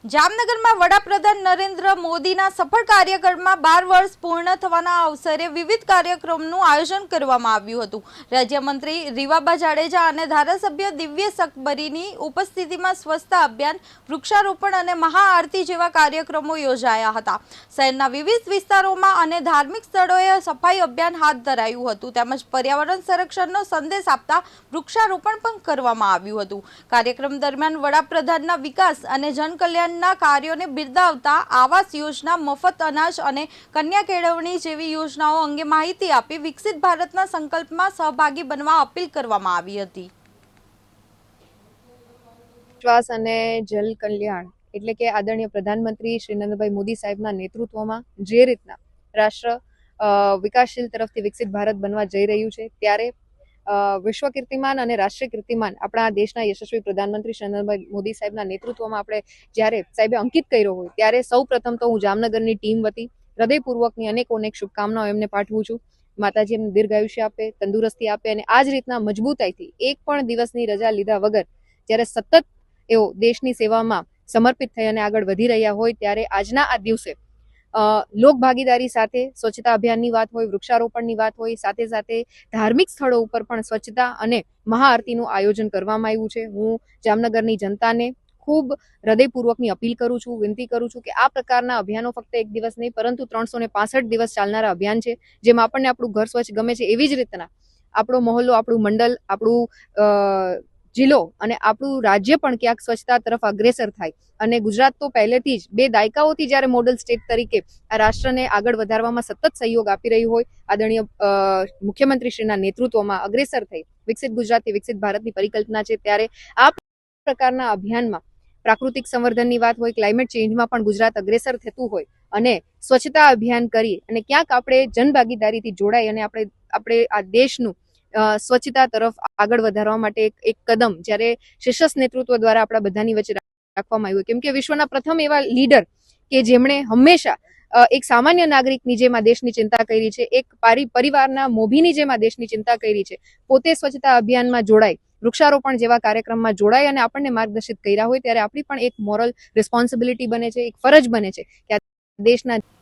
જામનગરમાં વડાપ્રધાન નરેન્દ્ર મોદીના સફળ કાર્યકાળમાં 12 વર્ષ પૂર્ણ થવાના અવસરે વિવિધ કાર્યક્રમોનું આયોજન કરવામાં આવ્યું હતું। રાજ્યમંત્રી રીવાબા જાડેજા અને ધારાસભ્ય દિવ્ય સકબરીની ઉપસ્થિતિમાં સ્વચ્છતા અભિયાન, વૃક્ષારોપણ અને મહાઆરતી જેવા કાર્યક્રમો યોજાયા હતા। શહેરના વિવિધ વિસ્તારોમાં અને ધાર્મિક સ્થળોએ સફાઈ અભિયાન હાથ ધરાયું હતું તેમજ પર્યાવરણ સંરક્ષણનો સંદેશ આપતા વૃક્ષારોપણ પણ કરવામાં આવ્યું હતું। કાર્યક્રમ દરમિયાન વડાપ્રધાનના વિકાસ અને જનકલ્યાણ કાર્યોને બિરદાવતા આવાસ યોજના, મફત અનાજ અને કન્યા કેળવણી જેવી યોજનાઓ અંગે માહિતી આપી વિકસિત ભારતના સંકલ્પમાં સહભાગી બનવા અપીલ કરવામાં આવી હતી। વિશ્વાસ અને જલ કલ્યાણ એટલે કે આદરણીય પ્રધાનમંત્રી શ્રી નરેન્દ્રભાઈ મોદી સાહેબના નેતૃત્વમાં જે રીતના રાષ્ટ્ર વિકાસશીલ તરફથી વિકસિત ભારત બનવા જઈ રહ્યું છે ત્યારે વિશ્વ કીર્તિમાન અને રાષ્ટ્રીય કીર્તિમાન આપણા દેશના યશસ્વી પ્રધાનમંત્રી શ્રી નરેન્દ્રભાઈ મોદી સાહેબના નેતૃત્વમાં આપણે જ્યારે સાહેબે અંકિત કર્યો હોય ત્યારે સૌ પ્રથમ તો હું જામનગરની ટીમ વતી હૃદયપૂર્વકની અનેક શુભકામનાઓ એમને પાઠવું છું। માતાજી એમને દીર્ઘાયુષ્ય આપે, તંદુરસ્તી આપે અને આ જ રીતના મજબૂતાઈથી એક પણ દિવસની રજા લીધા વગર જ્યારે સતત એઓ દેશની સેવામાં સમર્પિત થઈ અને આગળ વધી રહ્યા હોય ત્યારે આજના આ દિવસે લોક ભાગીદારી સાથે સ્વચ્છતા અભિયાનની વાત હોય, વૃક્ષારોપણની વાત હોય, સાથે સાથે ધાર્મિક સ્થળો ઉપર પણ સ્વચ્છતા અને મહાઆરતીનું આયોજન કરવામાં આવ્યું છે। હું જામનગરની જનતાને ખૂબ હૃદયપૂર્વકની અપીલ કરું છું, વિનંતી કરું છું કે આ પ્રકારના અભિયાનો ફક્ત એક દિવસ નહીં પરંતુ 365 દિવસ ચાલનારા અભિયાન છે। જેમ આપણને આપણું ઘર સ્વચ્છ ગમે છે એવી જ રીતના આપણો મહોલ્લો, આપણું મંડળ, આપણું જિલ્લો અને આપણું રાજ્ય પણ ક્યાંક સ્વચ્છતા તરફ અગ્રેસર થાય અને ગુજરાત તો પહેલેથી જ 2 દાયકાઓથી જ્યારે મોડલ સ્ટેટ તરીકે આ રાષ્ટ્રને આગળ વધારવામાં સતત સહયોગ આપી રહ્યું હોય આદરણીય મુખ્યમંત્રીશ્રીના નેતૃત્વમાં અગ્રેસર થઈ વિકસિત ગુજરાતથી વિકસિત ભારતની પરિકલ્પના છે ત્યારે આ પ્રકારના અભિયાનમાં પ્રાકૃતિક સંવર્ધનની વાત હોય, ક્લાઇમેટ ચેન્જમાં પણ ગુજરાત અગ્રેસર થતું હોય અને સ્વચ્છતા અભિયાન કરી અને ક્યાંક આપણે જનભાગીદારીથી જોડાઈ અને આપણે આ દેશનું સ્વચ્છતા તરફ આગળ વધારવા માટે એક કદમ જ્યારે શીર્ષસ્થ નેતૃત્વ દ્વારા આપણા બધાની વચ્ચે રાખવામાં આવ્યું કેમ કે વિશ્વના પ્રથમ એવા લીડર કે જેમણે હંમેશા એક સામાન્ય નાગરિકની જેમ આ દેશની ચિંતા કરી છે, એક પરિવારના મોભીની જેમ આ દેશની ચિંતા કરી છે, પોતે સ્વચ્છતા અભિયાનમાં જોડાય, વૃક્ષારોપણ જેવા કાર્યક્રમમાં જોડાય અને આપણને માર્ગદર્શિત કર્યા હોય ત્યારે આપણી પણ એક મોરલ રિસ્પોન્સિબિલિટી બને છે, એક ફરજ બને છે કે આ દેશના